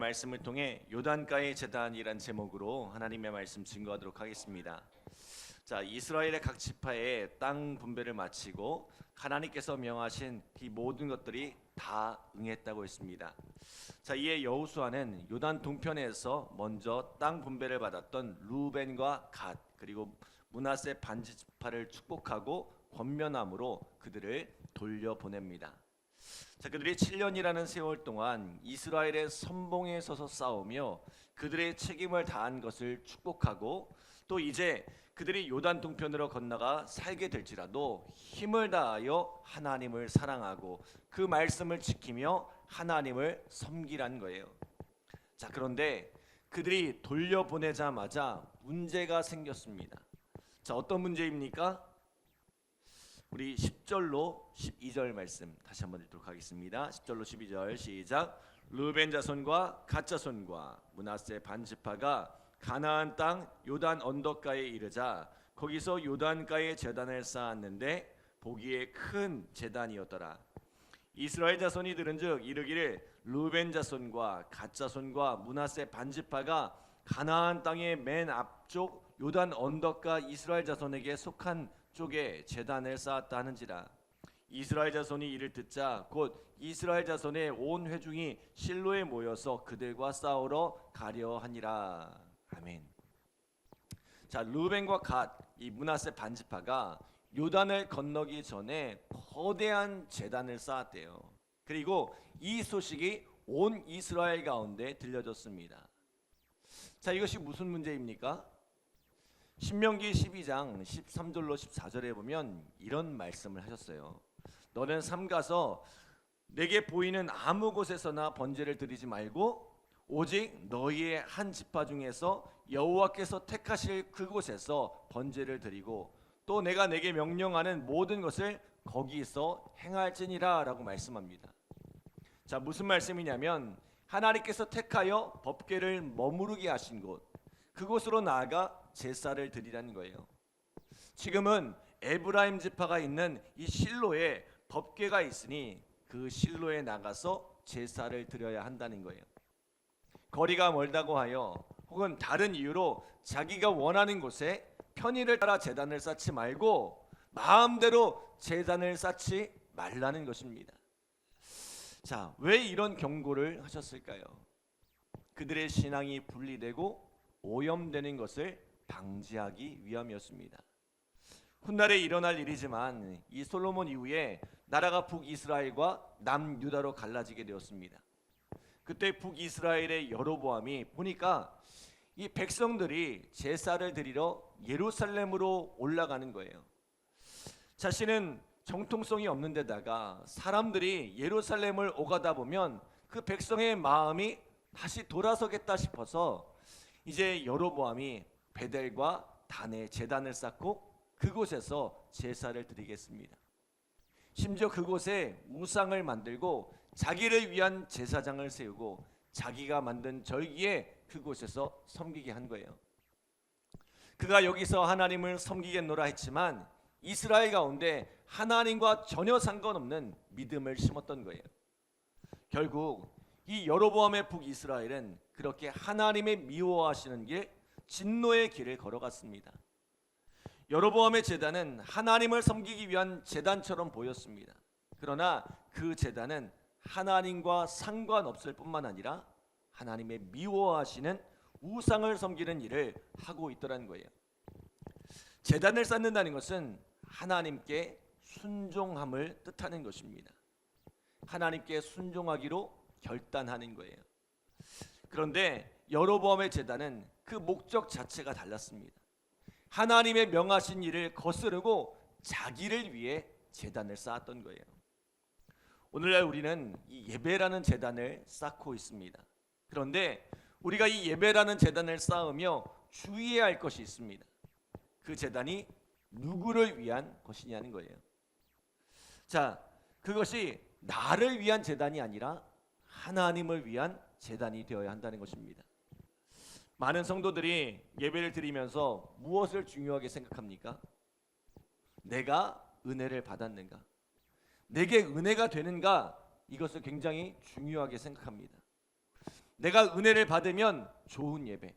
말씀을 통해 요단가의 제단이란 제목으로 하나님의 말씀 증거하도록 하겠습니다. 자, 이스라엘의 각 지파의 땅 분배를 마치고 하나님께서 명하신 이 모든 것들이 다 응했다고 했습니다. 자, 이에 여호수아는 요단 동편에서 먼저 땅 분배를 받았던 루벤과 갓 그리고 므낫세 반지파를 축복하고 권면함으로 그들을 돌려보냅니다. 자, 그들이 7년이라는 세월 동안 이스라엘의 선봉에 서서 싸우며 그들의 책임을 다한 것을 축복하고, 또 이제 그들이 요단 동편으로 건너가 살게 될지라도 힘을 다하여 하나님을 사랑하고 그 말씀을 지키며 하나님을 섬기라는 거예요. 자, 그런데 그들이 돌려보내자마자 문제가 생겼습니다. 자, 어떤 문제입니까? 우리 10절로 12절 말씀 다시 한번 읽도록 하겠습니다. 10절로 12절 시작. 르벤 자손과 갓 자손과 므낫세 반지파가 가나안 땅 요단 언덕가에 이르자 거기서 요단가에 제단을 쌓았는데 보기에 큰 제단이었더라. 이스라엘 자손이 들은즉 이르기를 르벤 자손과 갓 자손과 므낫세 반지파가 가나안 땅의 맨 앞쪽 요단 언덕가 이스라엘 자손에게 속한 쪽에 제단을 쌓았다 하는지라. 이스라엘 자손이 이를 듣자 곧 이스라엘 자손의 온 회중이 실로에 모여서 그들과 싸우러 가려 하니라. 아멘. 자, 르벤과 갓 이 므낫세 반지파가 요단을 건너기 전에 거대한 제단을 쌓았대요. 그리고 이 소식이 온 이스라엘 가운데 들려졌습니다. 자, 이것이 무슨 문제입니까? 신명기 12장 13절로 14절에 보면 이런 말씀을 하셨어요. 너는 삼가서 내게 보이는 아무 곳에서나 번제를 드리지 말고 오직 너희의 한 지파 중에서 여호와께서 택하실 그곳에서 번제를 드리고 또 내가 내게 명령하는 모든 것을 거기서 행할지니라 라고 말씀합니다. 자, 무슨 말씀이냐면 하나님께서 택하여 법궤를 머무르게 하신 곳, 그곳으로 나아가 제사를 드리라는 거예요. 지금은 에브라임 지파가 있는 이 실로에 법궤가 있으니 그 실로에 나가서 제사를 드려야 한다는 거예요. 거리가 멀다고 하여 혹은 다른 이유로 자기가 원하는 곳에 편의를 따라 제단을 쌓지 말고 마음대로 제단을 쌓지 말라는 것입니다. 자, 왜 이런 경고를 하셨을까요? 그들의 신앙이 분리되고 오염되는 것을 방지하기 위함이었습니다. 훗날에 일어날 일이지만 이 솔로몬 이후에 나라가 북이스라엘과 남유다로 갈라지게 되었습니다. 그때 북이스라엘의 여로보암이 보니까 이 백성들이 제사를 드리러 예루살렘으로 올라가는 거예요. 자신은 정통성이 없는 데다가 사람들이 예루살렘을 오가다 보면 그 백성의 마음이 다시 돌아서겠다 싶어서 이제 여로보암이 베델과 단에 제단을 쌓고 그곳에서 제사를 드리겠습니다. 심지어 그곳에 우상을 만들고 자기를 위한 제사장을 세우고 자기가 만든 절기에 그곳에서 섬기게 한 거예요. 그가 여기서 하나님을 섬기겠노라 했지만 이스라엘 가운데 하나님과 전혀 상관없는 믿음을 심었던 거예요. 결국 이 여로보암의 북이스라엘은 그렇게 하나님의 미워하시는 길, 진노의 길을 걸어갔습니다. 여로보암의 제단은 하나님을 섬기기 위한 제단처럼 보였습니다. 그러나 그 제단은 하나님과 상관없을 뿐만 아니라 하나님의 미워하시는 우상을 섬기는 일을 하고 있더라는 거예요. 제단을 쌓는다는 것은 하나님께 순종함을 뜻하는 것입니다. 하나님께 순종하기로 결단하는 거예요. 그런데 여로보암의 제단은 그 목적 자체가 달랐습니다. 하나님의 명하신 일을 거스르고 자기를 위해 제단을 쌓았던 거예요. 오늘날 우리는 이 예배라는 제단을 쌓고 있습니다. 그런데 우리가 이 예배라는 제단을 쌓으며 주의해야 할 것이 있습니다. 그 제단이 누구를 위한 것이냐는 거예요. 자, 그것이 나를 위한 제단이 아니라 하나님을 위한 제단이 되어야 한다는 것입니다. 많은 성도들이 예배를 드리면서 무엇을 중요하게 생각합니까? 내가 은혜를 받았는가? 내게 은혜가 되는가? 이것을 굉장히 중요하게 생각합니다. 내가 은혜를 받으면 좋은 예배,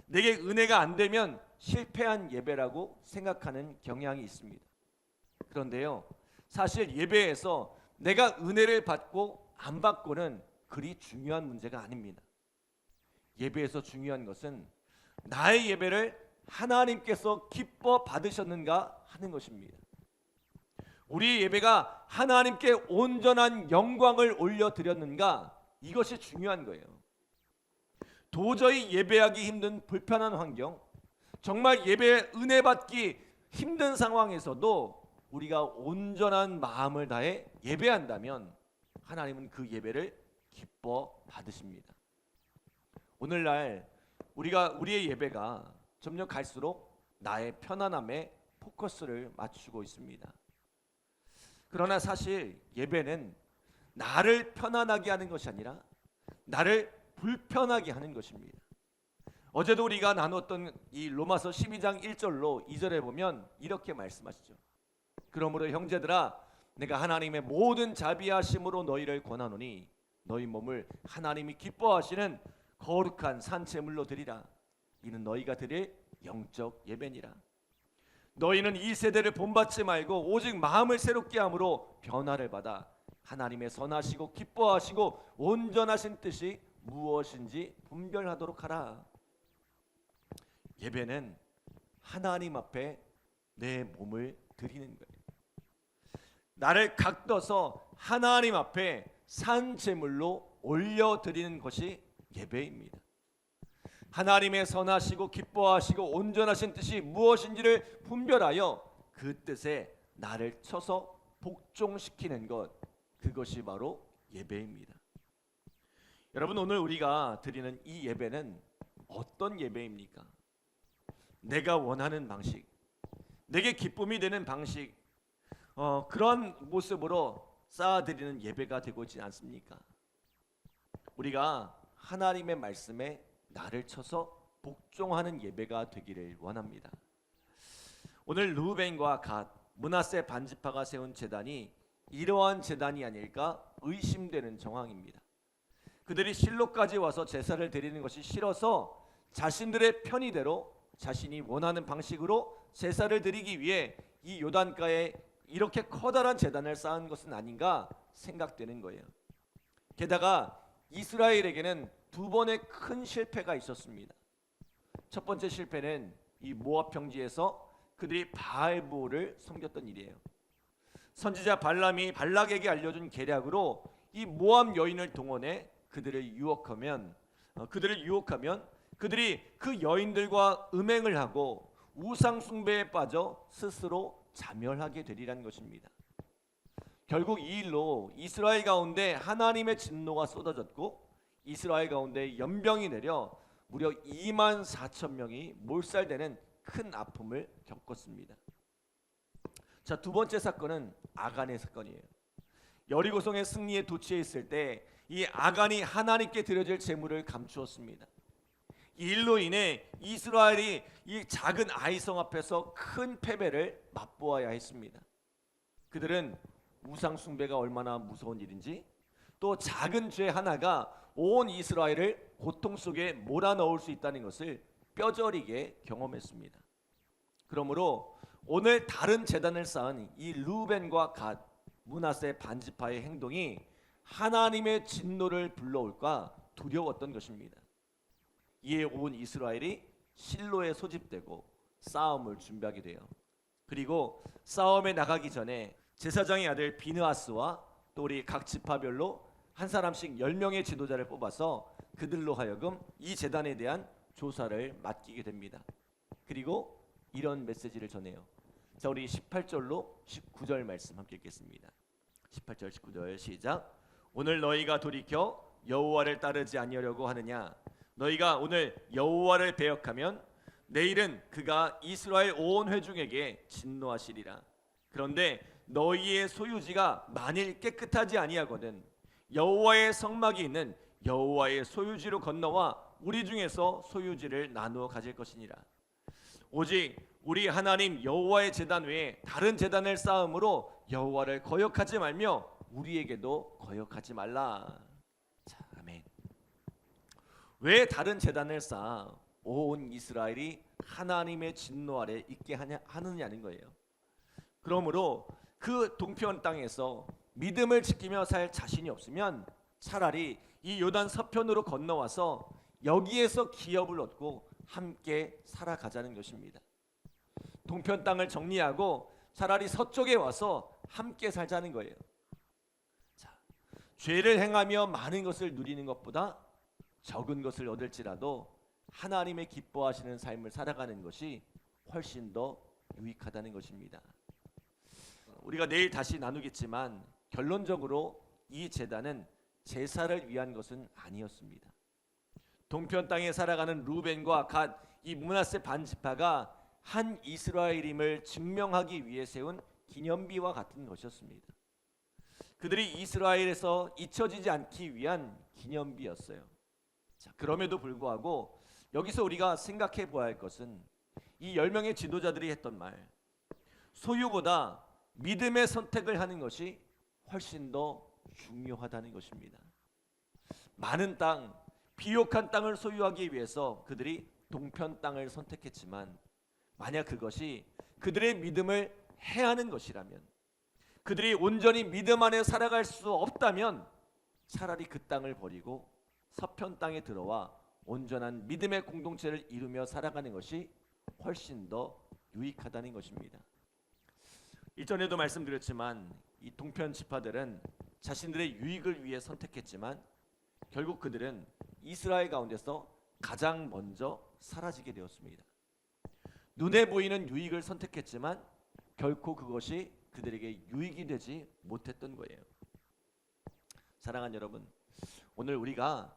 내게 은혜가 안 되면 실패한 예배라고 생각하는 경향이 있습니다. 그런데요, 사실 예배에서 내가 은혜를 받고 안 받고는 그리 중요한 문제가 아닙니다. 예배에서 중요한 것은 나의 예배를 하나님께서 기뻐 받으셨는가 하는 것입니다. 우리 예배가 하나님께 온전한 영광을 올려드렸는가, 이것이 중요한 거예요. 도저히 예배하기 힘든 불편한 환경, 정말 예배에 은혜 받기 힘든 상황에서도 우리가 온전한 마음을 다해 예배한다면 하나님은 그 예배를 기뻐 받으십니다. 오늘날 우리의 예배가 점점 갈수록 나의 편안함에 포커스를 맞추고 있습니다. 그러나 사실 예배는 나를 편안하게 하는 것이 아니라 나를 불편하게 하는 것입니다. 어제도 우리가 나눴던 이 로마서 12장 1절로 2절에 보면 이렇게 말씀하시죠. 그러므로 형제들아, 내가 하나님의 모든 자비하심으로 너희를 권하노니 너희 몸을 하나님이 기뻐하시는 거룩한 산제물로 드리라. 이는 너희가 드릴 영적 예배니라. 너희는 이 세대를 본받지 말고 오직 마음을 새롭게 함으로 변화를 받아 하나님의 선하시고 기뻐하시고 온전하신 뜻이 무엇인지 분별하도록 하라. 예배는 하나님 앞에 내 몸을 드리는 거예요. 나를 각떠서 하나님 앞에 산제물로 올려드리는 것이 예배입니다. 하나님의 선하시고 기뻐하시고 온전하신 뜻이 무엇인지를 분별하여 그 뜻에 나를 쳐서 복종시키는 것, 그것이 바로 예배입니다. 여러분, 오늘 우리가 드리는 이 예배는 어떤 예배입니까? 내가 원하는 방식, 내게 기쁨이 되는 방식, 그런 모습으로 쌓아드리는 예배가 되고 있지 않습니까? 우리가 하나님의 말씀에 나를 쳐서 복종하는 예배가 되기를 원합니다. 오늘 르우벤과 갓, 므낫세 반지파가 세운 제단이 이러한 제단이 아닐까 의심되는 정황입니다. 그들이 실로까지 와서 제사를 드리는 것이 싫어서 자신들의 편의대로 자신이 원하는 방식으로 제사를 드리기 위해 이 요단가에 이렇게 커다란 제단을 쌓은 것은 아닌가 생각되는 거예요. 게다가 이스라엘에게는 두 번의 큰 실패가 있었습니다. 첫 번째 실패는 이 모압 평지에서 그들이 바알보를 섬겼던 일이에요. 선지자 발람이 발락에게 알려준 계략으로 이 모압 여인을 동원해 그들을 유혹하면 그들이 그 여인들과 음행을 하고 우상 숭배에 빠져 스스로 자멸하게 되리라는 것입니다. 결국 이 일로 이스라엘 가운데 하나님의 진노가 쏟아졌고 이스라엘 가운데 연병이 내려 무려 2만 4천 명이 몰살되는 큰 아픔을 겪었습니다. 자, 두 번째 사건은 아간의 사건이에요. 여리고성의 승리에 도취해 있을 때 이 아간이 하나님께 드려질 제물을 감추었습니다. 이 일로 인해 이스라엘이 이 작은 아이성 앞에서 큰 패배를 맛보아야 했습니다. 그들은 우상 숭배가 얼마나 무서운 일인지, 또 작은 죄 하나가 온 이스라엘을 고통 속에 몰아넣을 수 있다는 것을 뼈저리게 경험했습니다. 그러므로 오늘 다른 제단을 쌓은 이 르우벤과 갓, 므낫세 반지파의 행동이 하나님의 진노를 불러올까 두려웠던 것입니다. 이에 온 이스라엘이 실로에 소집되고 싸움을 준비하게 돼요. 그리고 싸움에 나가기 전에 제사장의 아들 비느하스와 또 우리 각 지파별로 한 사람씩 10명의 지도자를 뽑아서 그들로 하여금 이 제단에 대한 조사를 맡기게 됩니다. 그리고 이런 메시지를 전해요. 자, 우리 18절로 19절 말씀 함께 읽겠습니다. 18절 19절 시작. 오늘 너희가 돌이켜 여호와를 따르지 아니하려고 하느냐? 너희가 오늘 여호와를 배역하면 내일은 그가 이스라엘 온 회중에게 진노하시리라. 그런데 너희의 소유지가 만일 깨끗하지 아니하거든 여호와의 성막이 있는 여호와의 소유지로 건너와 우리 중에서 소유지를 나누어 가질 것이니라. 오직 우리 하나님 여호와의 제단 외에 다른 제단을 쌓음으로 여호와를 거역하지 말며 우리에게도 거역하지 말라. 자, 아멘. 왜 다른 제단을 쌓아 온 이스라엘이 하나님의 진노 아래 있게 하느냐는 거예요. 그러므로 그 동편 땅에서 믿음을 지키며 살 자신이 없으면 차라리 이 요단 서편으로 건너와서 여기에서 기업을 얻고 함께 살아가자는 것입니다. 동편 땅을 정리하고 차라리 서쪽에 와서 함께 살자는 거예요. 자, 죄를 행하며 많은 것을 누리는 것보다 적은 것을 얻을지라도 하나님의 기뻐하시는 삶을 살아가는 것이 훨씬 더 유익하다는 것입니다. 우리가 내일 다시 나누겠지만 결론적으로 이 제단은 제사를 위한 것은 아니었습니다. 동편 땅에 살아가는 루벤과 갓 이 므낫세 반지파가 한 이스라엘임을 증명하기 위해 세운 기념비와 같은 것이었습니다. 그들이 이스라엘에서 잊혀지지 않기 위한 기념비였어요. 자, 그럼에도 불구하고 여기서 우리가 생각해 보아야 할 것은 이 10명의 지도자들이 했던 말, 소유보다 믿음의 선택을 하는 것이 훨씬 더 중요하다는 것입니다. 많은 땅, 비옥한 땅을 소유하기 위해서 그들이 동편 땅을 선택했지만 만약 그것이 그들의 믿음을 해하는 것이라면, 그들이 온전히 믿음 안에 살아갈 수 없다면 차라리 그 땅을 버리고 서편 땅에 들어와 온전한 믿음의 공동체를 이루며 살아가는 것이 훨씬 더 유익하다는 것입니다. 이전에도 말씀드렸지만 이 동편 지파들은 자신들의 유익을 위해 선택했지만 결국 그들은 이스라엘 가운데서 가장 먼저 사라지게 되었습니다. 눈에 보이는 유익을 선택했지만 결코 그것이 그들에게 유익이 되지 못했던 거예요. 사랑하는 여러분, 오늘 우리가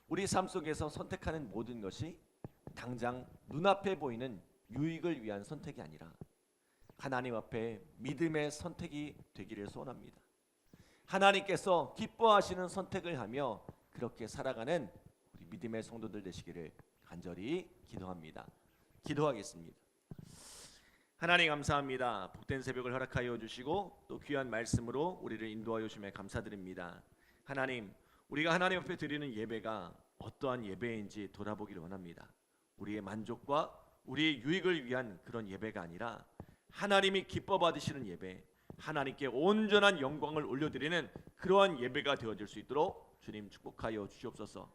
우리 삶 속에서 선택하는 모든 것이 당장 눈앞에 보이는 유익을 위한 선택이 아니라 하나님 앞에 믿음의 선택이 되기를 소원합니다. 하나님께서 기뻐하시는 선택을 하며 그렇게 살아가는 우리 믿음의 성도들 되시기를 간절히 기도합니다. 기도하겠습니다. 하나님 감사합니다. 복된 새벽을 허락하여 주시고 또 귀한 말씀으로 우리를 인도하여 주심에 감사드립니다. 하나님, 우리가 하나님 앞에 드리는 예배가 어떠한 예배인지 돌아보기를 원합니다. 우리의 만족과 우리의 유익을 위한 그런 예배가 아니라 하나님이 기뻐 받으시는 예배, 하나님께 온전한 영광을 올려드리는 그러한 예배가 되어질 수 있도록 주님 축복하여 주시옵소서.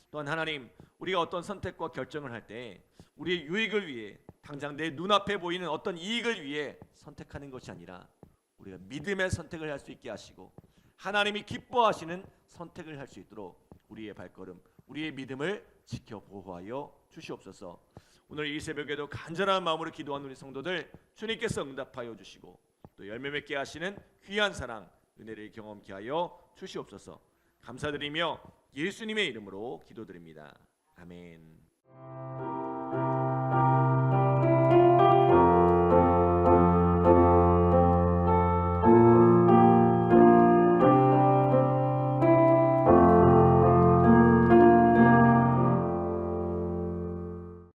또한 하나님, 우리가 어떤 선택과 결정을 할 때 우리의 유익을 위해 당장 내 눈앞에 보이는 어떤 이익을 위해 선택하는 것이 아니라 우리가 믿음의 선택을 할 수 있게 하시고 하나님이 기뻐하시는 선택을 할 수 있도록 우리의 발걸음, 우리의 믿음을 지켜 보호하여 주시옵소서. 오늘 이 새벽에도 간절한 마음으로 기도하는 우리 성도들 주님께서 응답하여 주시고 또 열매 맺게 하시는 귀한 사랑, 은혜를 경험케 하여 주시옵소서. 감사드리며 예수님의 이름으로 기도드립니다. 아멘.